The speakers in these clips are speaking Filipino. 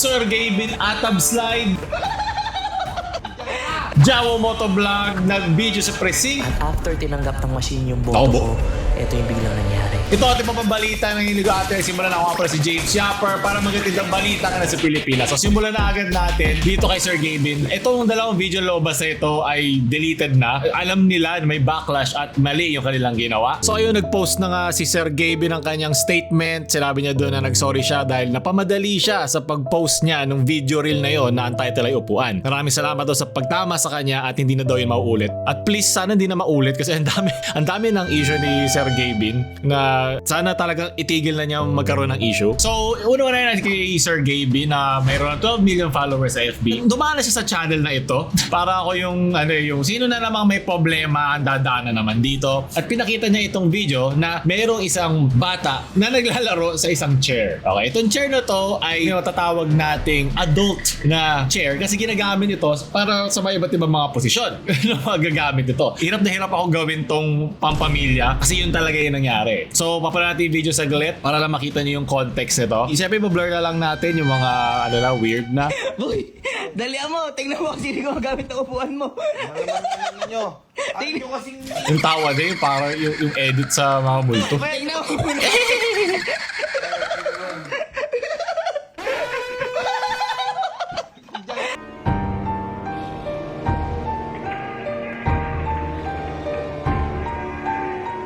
Sir Gavin Atab Slide, Jawo Motovlog, nag-video sa precinct. At after tinanggap ng machine yung boto Taubo. ko, ito yung biglang nangyari. Ito ating papabalita ng Iligo Ate. Simulan na ako para si James Shopper para magandang balita ka na sa Pilipinas. So simulan na agad natin dito kay Sir Gavin. Itong dalawang video lobas na ito ay deleted na. Alam nila na may backlash at mali yung kanilang ginawa. So ayun, nag-post na nga si Sir Gavin ng kanyang statement. Sinabi niya doon na nag-sorry siya dahil napamadali siya sa pag-post niya ng video reel na yon na ang title ay Upuan. Maraming salamat daw sa pagtama sa kanya at hindi na daw yun mauulit. At please sana hindi na maulit kasi ang dami ng issue ni Sir Gavin na sana talagang itigil na niya magkaroon ng issue. So, una-una na kay Sir Gavin na mayroon na 12 million followers sa FB. Dumaan na siya sa channel na ito para ako yung sino na namang may problema ang dadaanan naman dito. At pinakita niya itong video na mayroong isang bata na naglalaro sa isang chair. Okay, itong chair na to ay matatawag nating adult na chair kasi ginagamit ito para sa mga iba't ibang mga posisyon na magagamit ito. Hirap na hirap ako gawin tong pampamilya kasi yun talaga yung nangyari. So, papala natin yung video saglit para lang makita niyo yung context nito. Siyempre, blur na lang natin yung mga weird na. Uy, dalian mo. Tingnan mo kasi hindi ko magamit ang upuan mo. Ano nyo? Ano nyo kasing... Yung tawa din, para yung edit sa mga multo. Tingnan mo.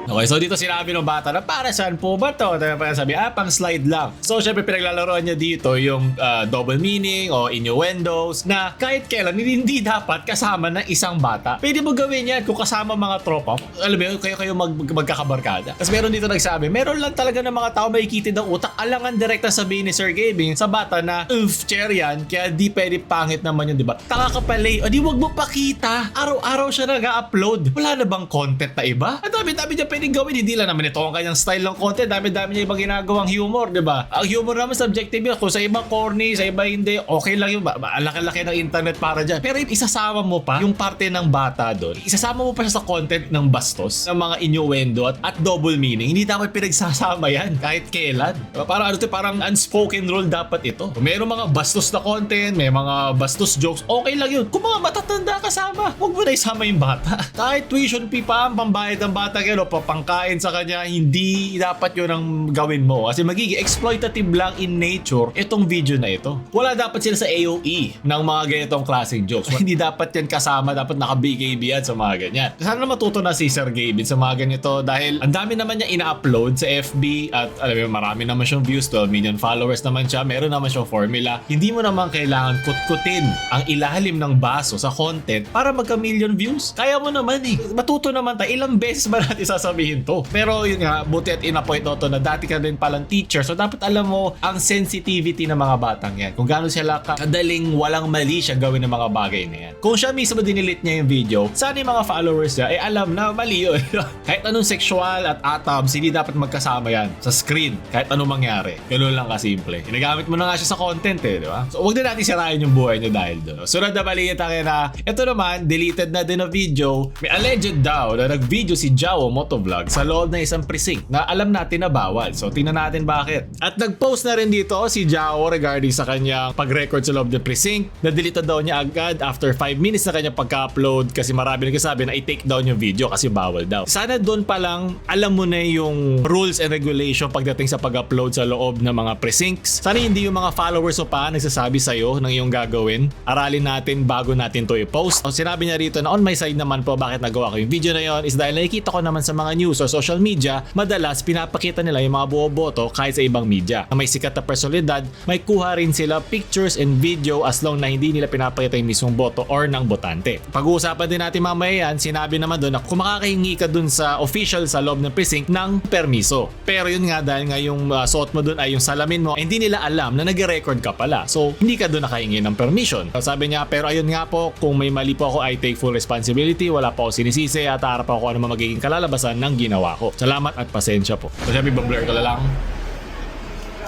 Okay, so dito sinabi ng bata na para saan po ba to? Sabi, pang slide lang. So syempre pinaglalaroan niya dito yung double meaning o innuendos na kahit kailan hindi dapat kasama ng isang bata. Pwede mo gawin yan kung kasama mga tropa. Alam mo yun, kayo magkakabarkada. Tapos meron dito nagsabi, meron lang talaga ng mga tao makikitid ng utak. Alangan direkta sabihin ni Sir Gavin sa bata na, chair yan, kaya di pwede pangit naman yun, di ba? Taka ka pala o di wag mo pakita. Araw-araw siya nag-upload. Wala na bang content na iba? Ang dami-dami niya pwedeng gawin, hindi lang naman ito ang kanyang style ng content, dami-dami niya ibang ginagawang humor, di ba? Ang humor naman subjective yun, kung sa iba corny, sa iba hindi, okay lang yun, laki-laki ng internet para dyan. Pero isasama mo pa yung parte ng bata doon, isasama mo pa siya sa content ng bastos, ng mga innuendo at double meaning, hindi dapat pinagsasama yan kahit kailan. Parang unspoken rule dapat ito. Kung mayroong mga bastos na content, may mga bastos jokes, okay lang yun. Kung mga matatanda kasama, huwag mo na isama yung bata. Kahit tuition fee pa, pambayad ng bata kayo, papangkain sa kanya, hindi dapat yun ang gawin mo. Kasi magiging exploitative lang in nature itong video na ito. Wala dapat sila sa AOE ng mga ganitong klaseng jokes. Hindi dapat yan kasama, dapat naka-BKB yan sa mga ganyan. Sana matuto na si Sir Gavin sa mga ganito dahil ang dami naman niya ina-upload sa FB at alam mo, marami naman siyang views, 12 million followers naman siya, meron naman siyang formula. Hindi mo naman kailangan kutkutin ang ilalim ng baso sa content para magka-million views. Kaya mo naman matuto naman tayo. Ilang beses ba natin sasabihin to? Pero yun nga, buti at ina-point out to na dati ka din palang teacher, so dapat alam mo ang sensitivity ng mga batang yan. Kung gaano sila kadaling walang mali siya gawin ng mga bagay na yan. Kung siya mismo dinilit niya yung video, sana yung mga followers niya ay alam na mali yun. Kahit anong sexual at atoms, hindi dapat magkasama yan sa screen. Kahit anong mangyari. Ganun lang kasimple. Ginagamit mo na nga siya sa content di ba? So huwag na natin sirain yung buhay niyo dahil doon. Sunod na balita kaya na ito naman, deleted na din na video. May alleged daw na nag-video si Jawo Motovlog sa loob ng isang precinct na alam natin na bawal. So tingnan natin bakit. At nag-post na rin dito si Jawo regarding sa kanyang pag-record sa loob ng precinct. Na-delete daw niya agad after 5 minutes na kanyang pagka-upload kasi marami nagsasabi na i-take down yung video kasi bawal daw. Sana doon pa lang alam mo na yung rules and regulation pagdating sa pag-upload sa loob ng mga precincts. Sana hindi yung mga followers mo pa nagsasabi sa'yo ng iyong gagawin. Aralin natin bago natin to i-post. So, sinabi niya rito na on my side naman po bakit nagawa ko yung video na yon is dahil nakikita ko naman sa mga news or social media, madalas pinapakita nila yung mga buoboto kahit sa ibang media. Na may sikat na personalidad, may kuha rin sila pictures and video as long na hindi nila pinapakita yung mismong boto or ng botante. Pag-uusapan din natin mamaya yan, sinabi naman doon na kung makakahingi ka doon sa official sa loob ng precinct ng permiso. Pero yun nga dahil nga yung suot mo doon ay yung salamin mo, hindi nila alam na nag-record ka pala. So hindi ka doon nakahingi ng permission. So, sabi niya, pero ayun nga po, kung may mali po ako, I take full responsibility. Wala po ako sinisisi at harap ako ano magiging kalalabasan ng ginawa ko. Salamat at pasensya po. So sabi, blur ko na lang.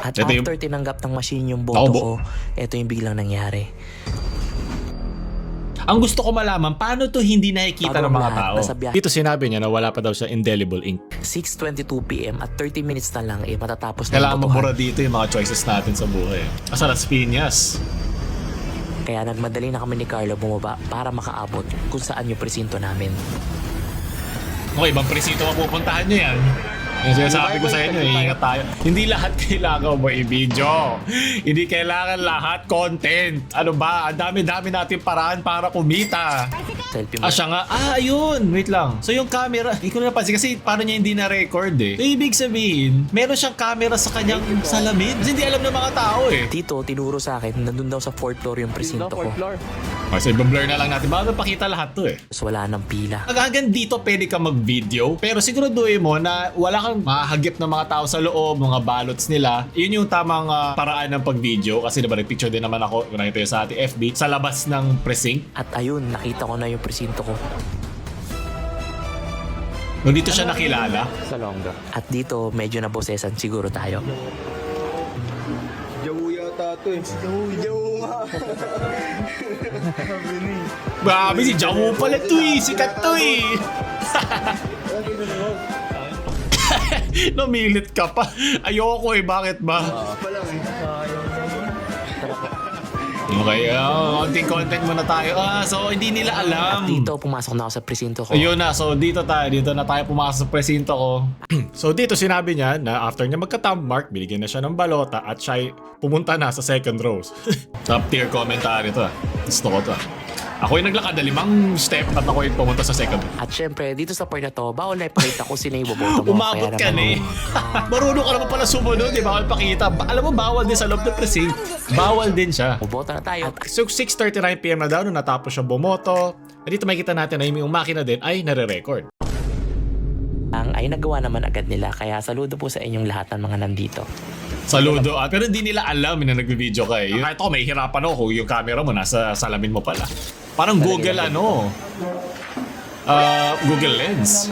At Ito after tinanggap ng machine yung boto ko, ito yung biglang nangyari. Ang gusto ko malaman, paano to hindi nakikita Bago ng mga lahat, tao? nasa biyahe. Dito sinabi niya na wala pa daw siya indelible ink. 6:22 PM at 30 minutes na lang matatapos na Kailangan yung botohan. mabura dito yung mga choices natin sa buhay. Asa Las Piñas. Kaya nagmadali na kami ni Carlo bumaba para makaabot kung saan yung presinto namin. Okay, ibang presinto mapupuntahan nyo yan. Yung sinasabi ko sa inyo, ingat tayo. Hindi lahat kailangan mo i-video. Hindi kailangan lahat content. Ano ba? Ang dami-dami natin paraan para kumita. Selfie mo. Siya nga. Ayun. Wait lang. So yung camera, hindi ko na napansin kasi paano niya hindi na-record eh. So ibig sabihin, meron siyang camera sa kanyang salamin. Kasi hindi alam ng mga tao eh. Dito, tinuro sa akin, nandun daw sa 4th floor yung presinto ko. Okay, so i-blur na lang natin. Baka pakita lahat to eh. So wala nang pila. Hanggang dito pwede ka mag-video, pero siguraduhin mo na wala kang mahagip ng mga tao sa loob, mga balots nila. Yun yung tamang paraan ng pag-video kasi diba nag-picture din naman ako, kung nakita yun sa ating FB, sa labas ng precinct. At ayun, nakita ko na yung presinto ko. Nung dito siya nakilala, At dito, medyo nabosesan siguro tayo. Jawu yata to eh. Jawu nga. grabe si Jawu pala to eh, sikat to eh. Namilit ka pa. Ayoko eh, bakit ba? Okay, konting content muna tayo. So hindi nila alam. Dito, pumasok na ako sa presinto ko. Ayun na, so dito na tayo pumasok sa presinto ko. So dito sinabi niya na after niya magka-thumb mark, binigyan na siya ng balota at siya ay pumunta na sa second rows. Top tier commentary to. Gusto ko to. Ako yung naglakad na 5 step at ako yung pumunta sa second row. At syempre, dito sa part na to, bawal na ipakita kung sino yung boboto mo. Umabot Kaya ka naman, na eh. Marunong ka naman pala sumunod, di ba? Bawal pakita. Alam mo, bawal din sa loob ng precinct. Bawal din siya. boboto na tayo. So 6:39 PM na daw nung natapos siya bumoto. At dito makikita natin na yung makina din ay nare-record. Ang ay nagawa naman agad nila, kaya saludo po sa inyong lahat ng mga nandito. Saludo. Pero hindi nila alam na nagbe-video ka eh. Kahit ako, may hirapan ako yung camera mo nasa salamin mo pala. Parang Google Google Lens.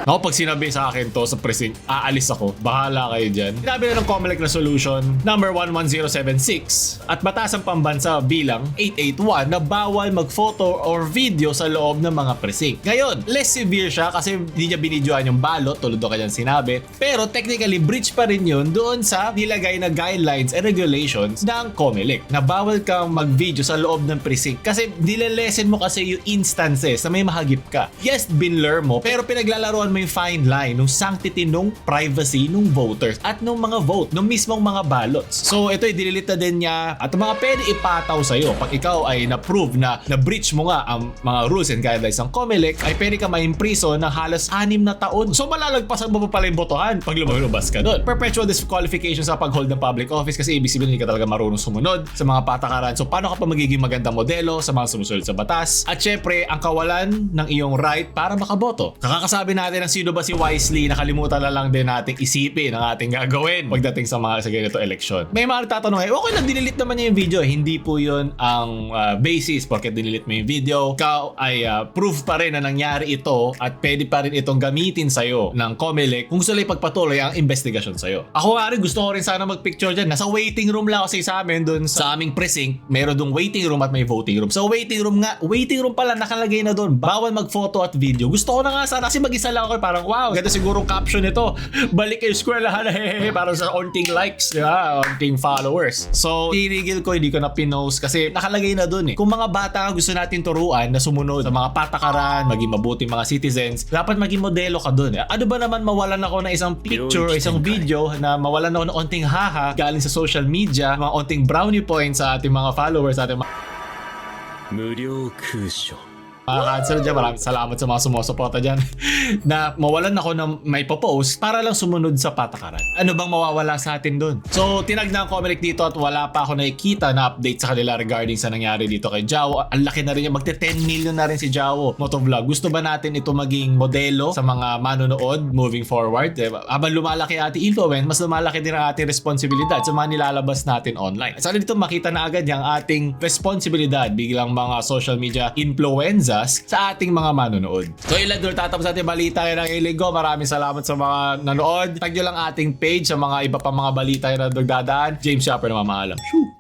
Ako pag sinabi sa akin to sa precinct, aalis ako. Bahala kayo dyan. Sinabi na ng COMELEC Resolution number 11076 at batas ang pambansa bilang 881 na bawal mag-photo or video sa loob ng mga precinct. Ngayon, less severe siya kasi hindi niya binidyoan yung balot tulad do kanyang sinabi. Pero technically, breach pa rin yun doon sa nilagay na guidelines and regulations ng COMELEC na bawal kang mag-video sa loob ng precinct kasi nilelesen mo kasi yung instances na may mahagip ka. Yes, binlur mo, pero pinaglalaruan mo yung fine line nung sanctity nung privacy nung voters at nung mga vote, nung mismong mga ballots. So ito ay dililit na din niya at mga pwede ipataw sa'yo pag ikaw ay na-prove na na-breach mo nga ang mga rules and guidelines ng COMELEC ay pwede ka ma-imprison ng halos 6 na taon. So malalagpasan mo pa pala yung botohan pag lumabas ka doon. Perpetual disqualification sa pag-hold ng public office kasi ibig sabihin hindi ka talaga marunong sumunod sa mga patakaran. So paano ka pa magiging magandang modelo sa mga sumusunod sa batas? At syempre, ang kawalan ng iyong right para makaboto. Kakakasabi natin ang sino ba si Wisely, nakalimutan na lang din nating isipin ang ating gagawin pagdating sa mga sa ganito eleksyon. May mga nagtatanong okay lang, dinilit naman niya yung video. Hindi po yun ang basis porque dinilit mo yung video. Ikaw ay proof pa rin na nangyari ito at pwede pa rin itong gamitin sa'yo ng COMELEC kung gusto lang ipagpatuloy ang investigasyon sa'yo. Ako nga rin, gusto ko rin sana magpicture dyan. Nasa waiting room lang kasi sa amin doon sa aming precinct. Meron doon waiting room at may voting room. So waiting room pala nakalagay na doon. Bawal mag-photo at video. Gusto ko na nga sana kasi mag-isa lang ako parang wow, ganda sigurong caption nito. Balik kayo eskwelahan, hehehe, para sa onting likes, di ba? Onting followers. So, tirigil ko, hindi ko na pinost kasi nakalagay na doon eh. Kung mga bata gusto natin turuan na sumunod sa mga patakaran, maging mabuting mga citizens, dapat maging modelo ka doon. Ano ba naman mawalan ako ng isang picture o isang video na mawalan ako ng onting haha galing sa social media, mga onting brownie points sa ating mga followers, sa ating mga cancel dyan. Maraming salamat sa mga sumusuporta dyan na mawalan ako ng may popost para lang sumunod sa patakaran. Ano bang mawawala sa atin dun? So, tinagnan ko COMELEC dito at wala pa ako nakikita na update sa kanila regarding sa nangyari dito kay Jao. Ang laki na rin niya. Magte-10 million na rin si Jao motovlog. Gusto ba natin ito maging modelo sa mga manonood moving forward? Diba? Habang lumalaki ating influence, mas lumalaki din ang ating responsibilidad sa mga nilalabas natin online. Sana dito makita na agad yung ating responsibilidad bilang mga social media influencers sa ating mga manonood. So ilan doon tatapos natin balita ng Linggo. Maraming salamat sa mga nanood. Tag nyo lang ating page sa mga iba pang mga balita na nagdadaan. James Shopper na mamaalam. Shoo!